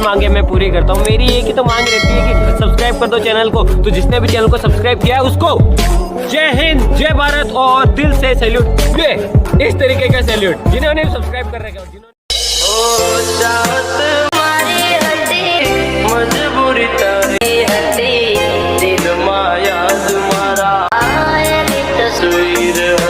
मांगे मैं पूरी करता हूँ। मेरी एक ही तो मांग रहती है कि सब्सक्राइब कर दो चैनल को। तो जिसने भी चैनल को सब्सक्राइब किया है उसको जय हिंद, जय भारत और दिल से सैल्यूट। ये इस तरीके का सैल्यूट जिन्होंने सब्सक्राइब कर रखा है। मजबूरी दिल माया तुम्हारा तस्वीर